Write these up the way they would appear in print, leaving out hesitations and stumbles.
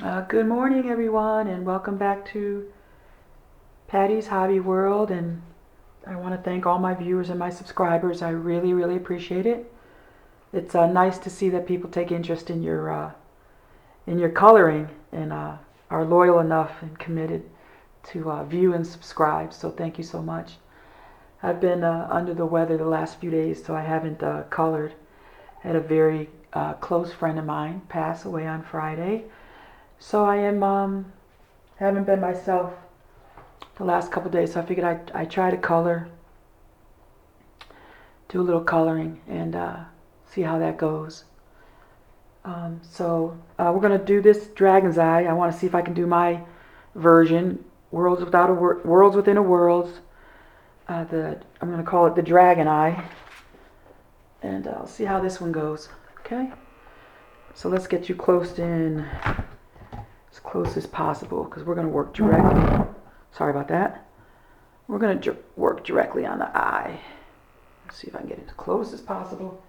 Good morning, everyone, and welcome back to Patty's Hobby World. And I want to thank all my viewers and my subscribers. I really, really appreciate it. It's nice to see that people take interest in your coloring and are loyal enough and committed to view and subscribe. So thank you so much. I've been under the weather the last few days, so I haven't colored. Had a very close friend of mine pass away on Friday. So I haven't been myself the last couple of days, so I figured I try to color, do a little coloring, and see how that goes. We're going to do this Dragon's Eye. I want to see if I can do my version, Worlds Within a Worlds. I'm going to call it the Dragon Eye, and I'll see how this one goes. Okay? So let's get you close in, as close as possible, because we're going to work directly. Sorry about that. We're going to work directly on the eye. Let's see if I can get it as close as possible.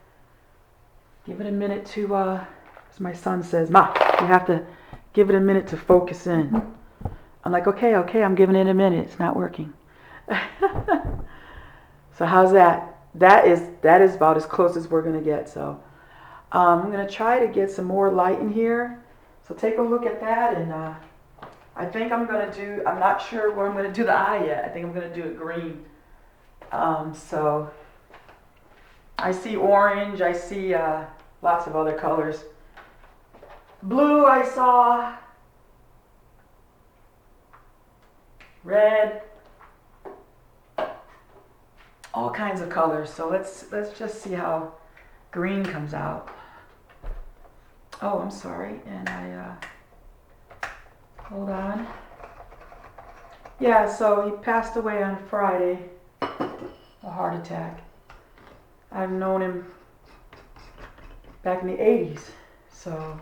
Give it a minute to, as my son says, Ma, you have to give it a minute to focus in. I'm like, okay, I'm giving it a minute. It's not working. So how's that? That is about as close as we're going to get. So I'm going to try to get some more light in here. So take a look at that, and I think I'm not sure where I'm going to do the eye yet. I think I'm going to do it green. So I see orange, I see lots of other colors. Blue I saw, red, all kinds of colors. So let's just see how green comes out. Oh, I'm sorry, and hold on. Yeah, so he passed away on Friday, a heart attack. I've known him back in the 80s, so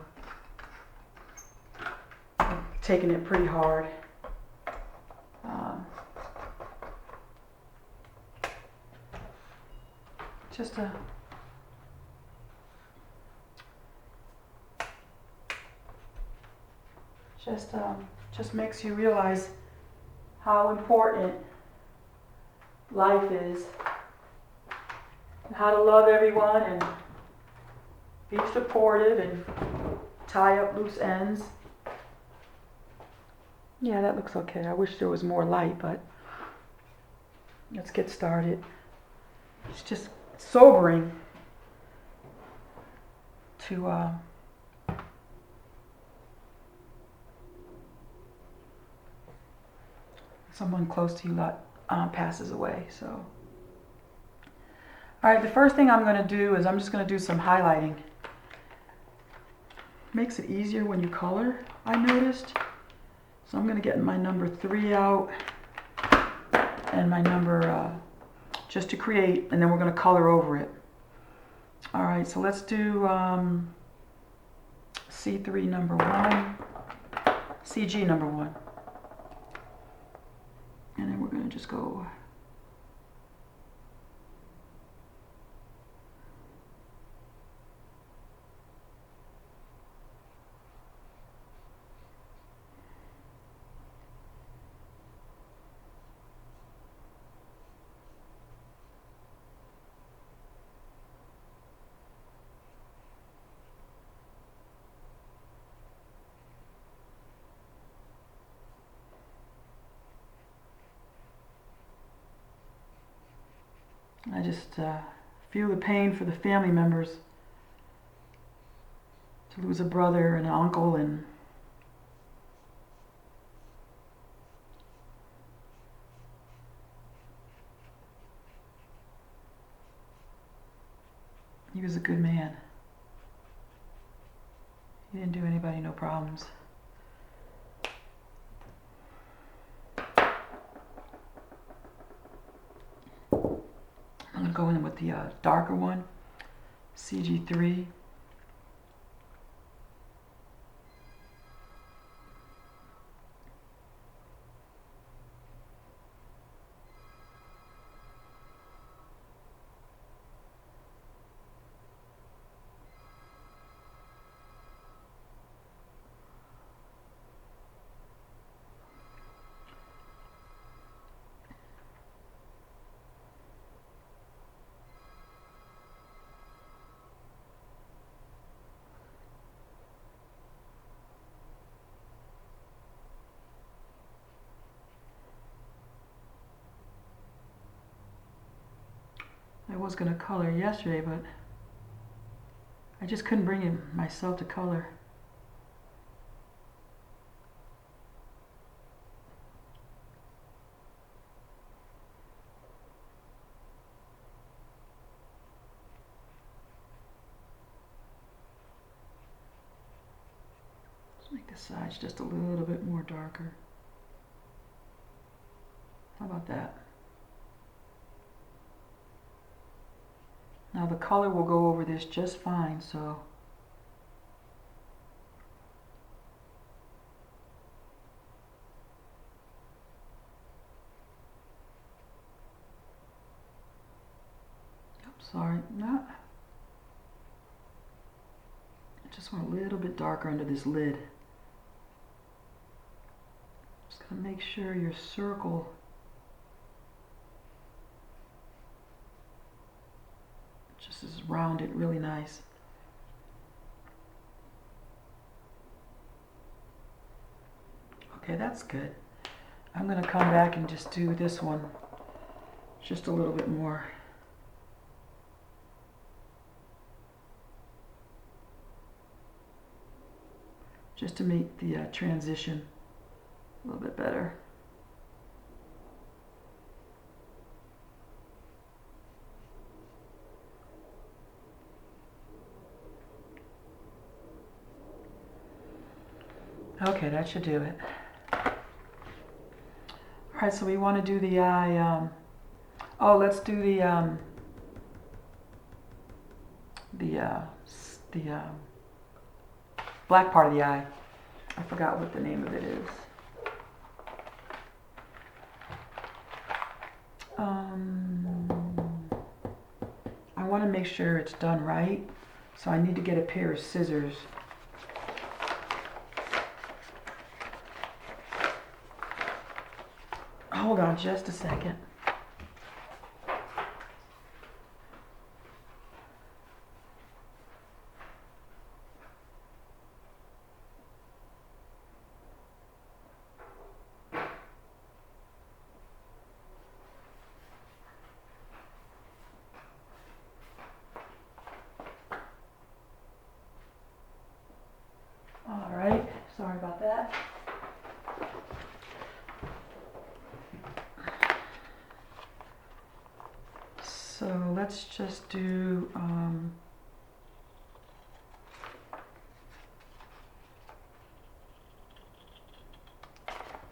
I've taken it pretty hard. Just makes you realize how important life is, and how to love everyone and be supportive and tie up loose ends. Yeah, that looks okay. I wish there was more light, but let's get started. It's just sobering to someone close to you passes away. So, all right, the first thing I'm going to do is I'm just going to do some highlighting. Makes it easier when you color, I noticed. So I'm going to get my number 3 out and my number just to create, and then we're going to color over it. All right, so let's do C3 number 1, CG number 1. And then we're going to just go I just feel the pain for the family members to lose a brother and an uncle, and he was a good man. He didn't do anybody no problems. I'm going to go in with the darker one, CG3. was going to color yesterday, but I just couldn't bring it myself to color. Let's make the sides just a little bit more darker. How about that? Now the color will go over this just fine, so sorry, not. I just want a little bit darker under this lid. Just gonna make sure your circle just is rounded really nice. Okay, that's good. I'm gonna come back and just do this one just a little bit more. Just to make the transition a little bit better. Okay, that should do it. Alright, so we want to do the eye, let's do the black part of the eye. I forgot what the name of it is. I want to make sure it's done right, so I need to get a pair of scissors. Hold on just a second. All right, sorry about that. So let's just do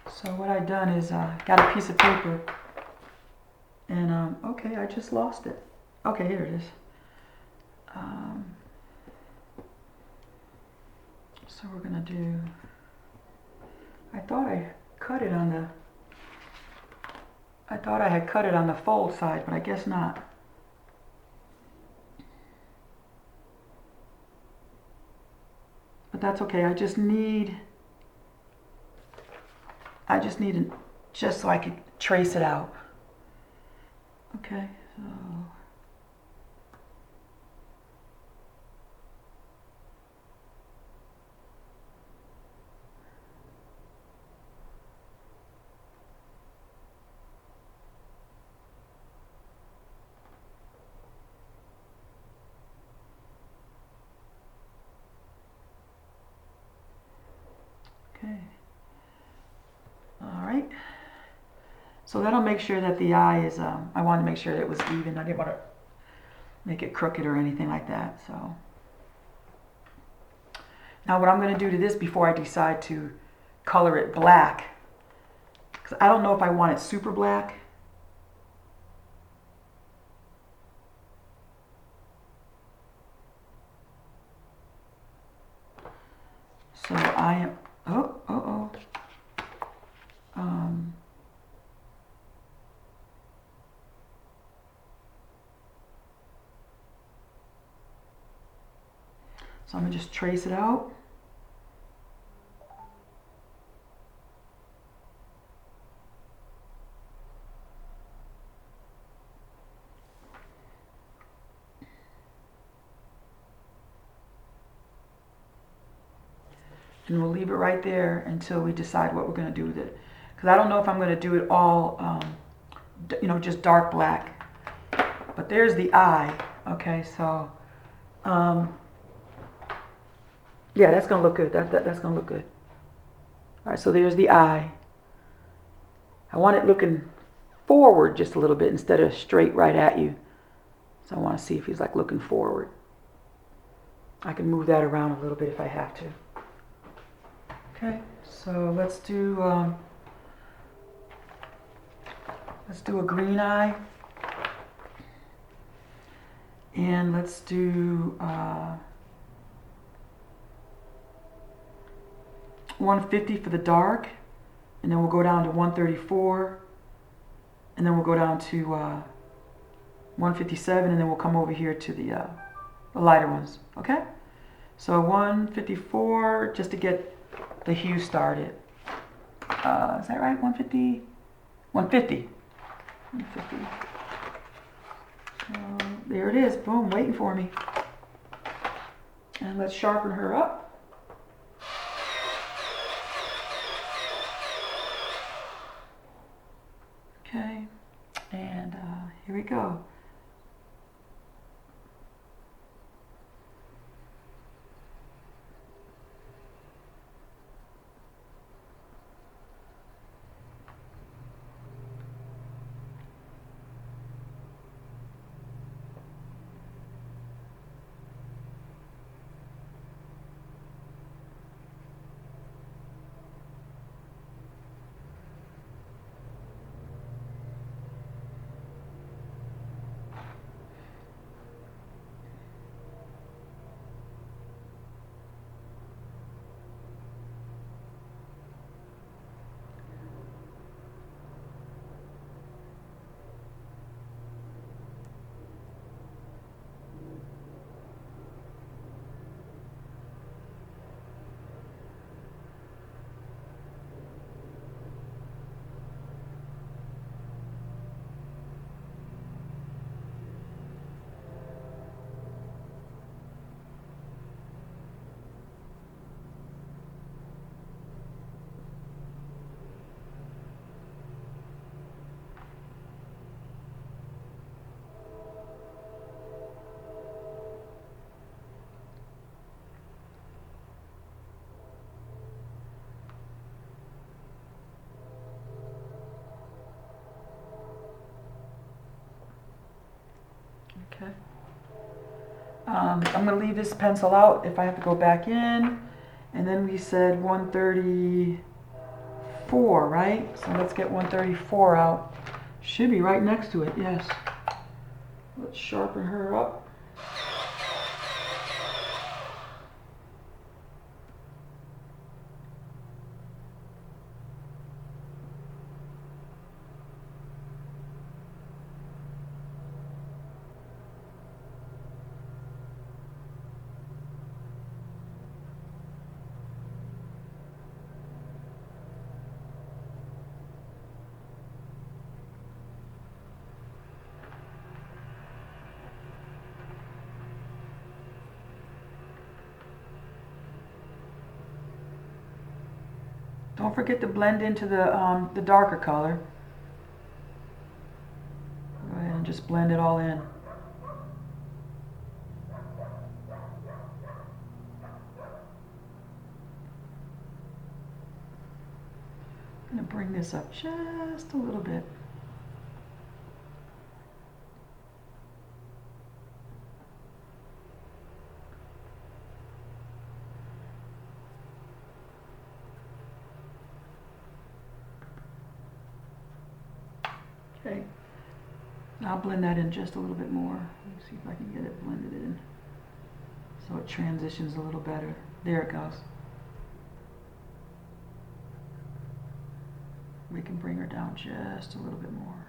so what I've done is got a piece of paper and okay, I just lost it. Okay, here it is. So we're gonna do, I thought I had cut it on the fold side, but I guess not. But that's okay. I just need just so I could trace it out. Okay, so okay. All right. So that'll make sure that the eye is, I wanted to make sure that it was even. I didn't want to make it crooked or anything like that. So now what I'm going to do to this before I decide to color it black, because I don't know if I want it super black. So I am, so I'm going to just trace it out. And we'll leave it right there until we decide what we're going to do with it. Because I don't know if I'm going to do it all, just dark black. But But there's the eye. Okay, so yeah, that's gonna look good. That's gonna look good. All right, so there's the eye. I want it looking forward just a little bit instead of straight right at you. So I want to see if he's like looking forward. I can move that around a little bit if I have to. Okay, so let's do a green eye, and let's do 150 for the dark, and then we'll go down to 134, and then we'll go down to 157, and then we'll come over here to the lighter ones. Okay, so 154 just to get the hue started. Is that right? 150. 150. 150. There it is. Boom, waiting for me. And let's sharpen her up. Okay, and here we go. Okay. I'm going to leave this pencil out if I have to go back in. And then we said 134, right? So let's get 134 out. Should be right next to it, yes. Let's sharpen her up. Don't forget to blend into the darker color. Go ahead and just blend it all in. I'm going to bring this up just a little bit. Okay, I'll blend that in just a little bit more. Let's see if I can get it blended in so it transitions a little better. There it goes. We can bring her down just a little bit more.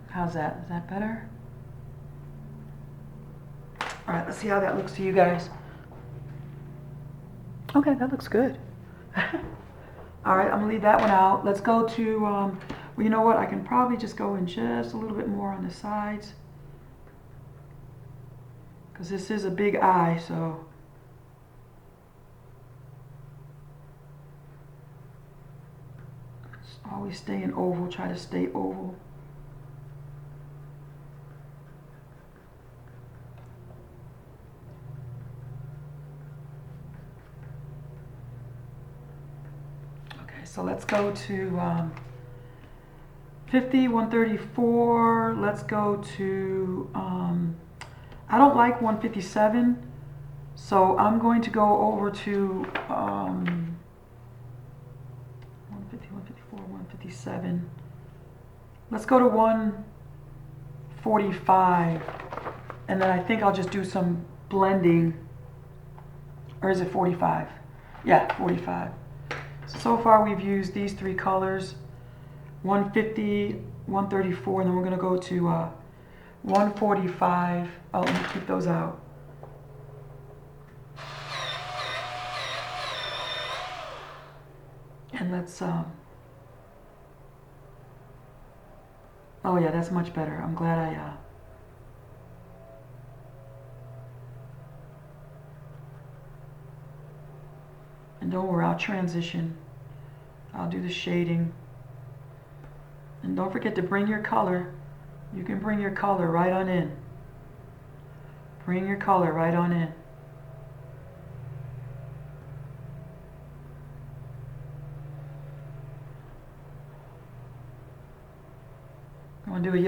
How's that? Is that better? All right, let's see how that looks to you guys. Okay, that looks good. All right, I'm gonna leave that one out. Let's go to, well, you know what? I can probably just go in just a little bit more on the sides. because this is a big eye, so always stay in oval, try to stay oval. Okay, so let's go to 50, 134, let's go to, I don't like 157, so I'm going to go over to 150, 154, 157. Let's go to 145, and then I think I'll just do some blending, or is it 45? Yeah, 45. So far we've used these three colors, 150, 134, and then we're going to go to 145. Oh, let me keep those out. And let's, oh yeah, that's much better. I'm glad I, and don't worry, I'll transition. I'll do the shading. And don't forget to bring your color. You can bring your color right on in. Bring your color right on in. I want to do a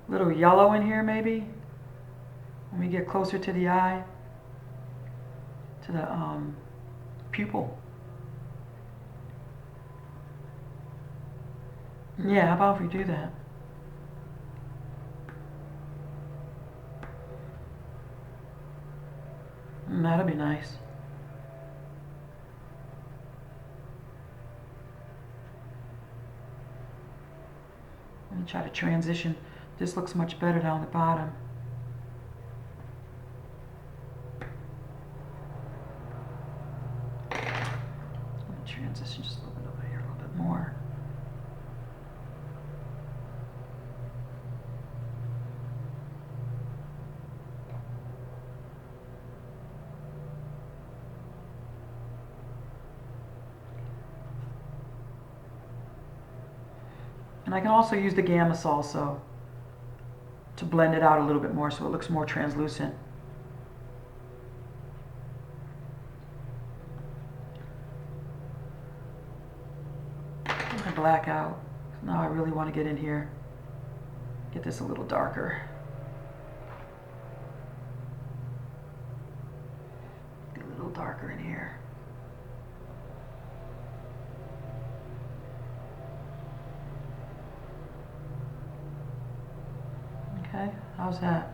little yellow in here maybe. When we get closer to the eye, to the pupil. Yeah, how about if we do that? That'll be nice. Let me try to transition. This looks much better down the bottom. Let me transition just a little bit over here, a little bit more. And I can also use the Gamma also to blend it out a little bit more so it looks more translucent. I'm gonna black out. Now I really want to get in here, get this a little darker. Get a little darker in here. Okay, how's that?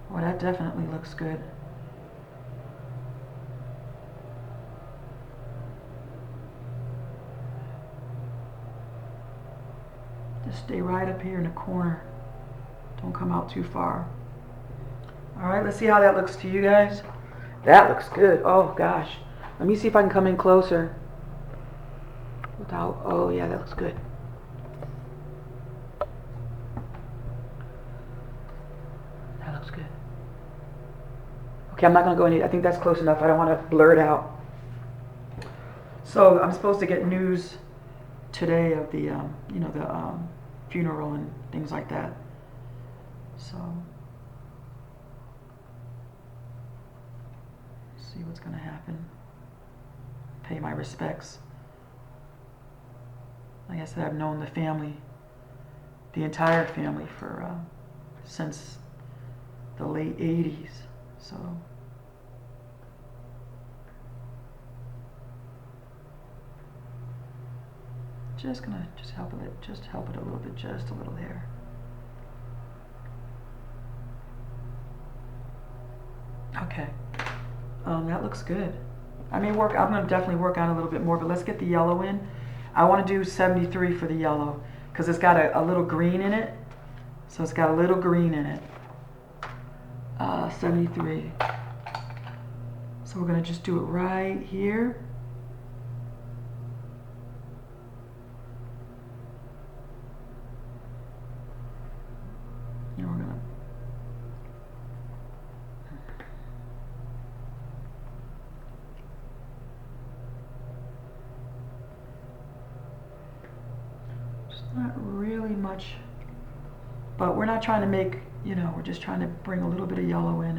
Well, that definitely looks good. Just stay right up here in the corner. Don't come out too far. All right, let's see how that looks to you guys. That looks good. Oh gosh. Let me see if I can come in closer. Without, oh yeah, that looks good. That looks good. Okay, I'm not gonna go any, I think that's close enough. I don't want to blur it out. So I'm supposed to get news today of the, you know, the funeral and things like that. So, see what's gonna happen. Pay my respects. Like I said, I've known the family, the entire family, for since the late 80s. So, just gonna help it a little bit, just a little there. Okay, that looks good. I'm gonna definitely work on it a little bit more, but let's get the yellow in. I want to do 73 for the yellow because it's got a little green in it. So it's got a little green in it. 73. So we're gonna just do it right here. And we're gonna Not really much, but we're not trying to make, we're just trying to bring a little bit of yellow in,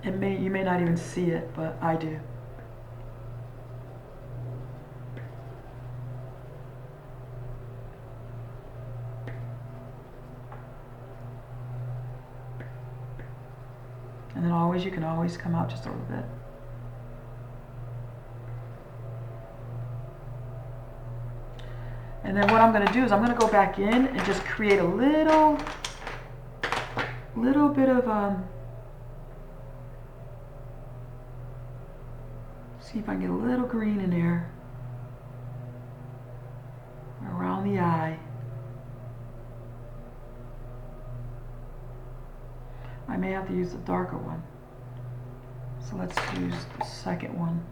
and you may not even see it, but I do. And then you can always come out just a little bit. And then what I'm going to do is I'm going to go back in and just create a little bit of, see if I can get a little green in there around the eye. I may have to use the darker one. So let's use the second one.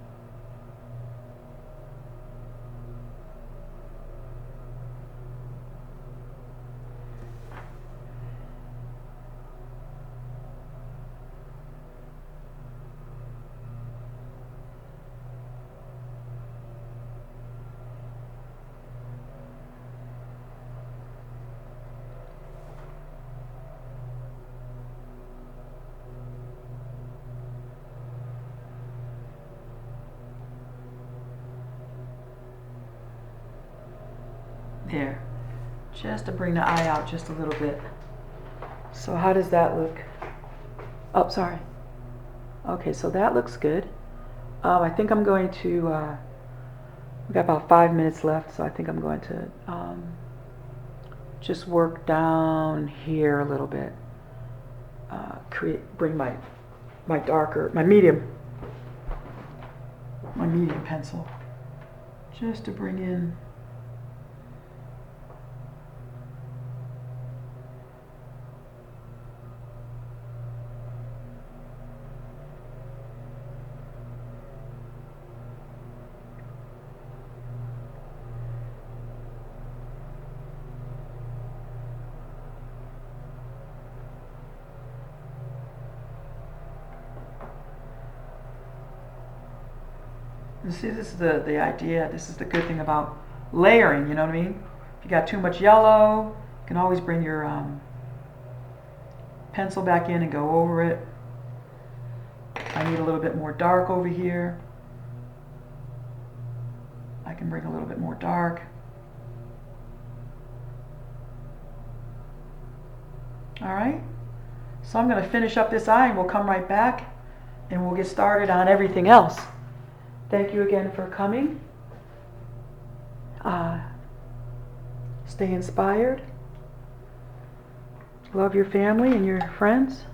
There, just to bring the eye out just a little bit. So how does that look? Oh, sorry. Okay, so that looks good. I think I'm going to, we've got about 5 minutes left, so I think I'm going to just work down here a little bit. Bring my medium pencil, just to bring in see, this is the idea. This is the good thing about layering, you know what I mean? If you got too much yellow, you can always bring your pencil back in and go over it. I need a little bit more dark over here. I can bring a little bit more dark. All right, so I'm going to finish up this eye and we'll come right back and we'll get started on everything else. Thank you again for coming. Stay inspired. Love your family and your friends.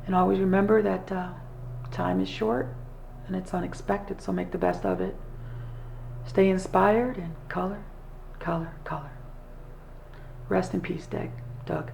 And always remember that time is short and it's unexpected, so make the best of it. Stay inspired and color, color, color. Rest in peace, Doug.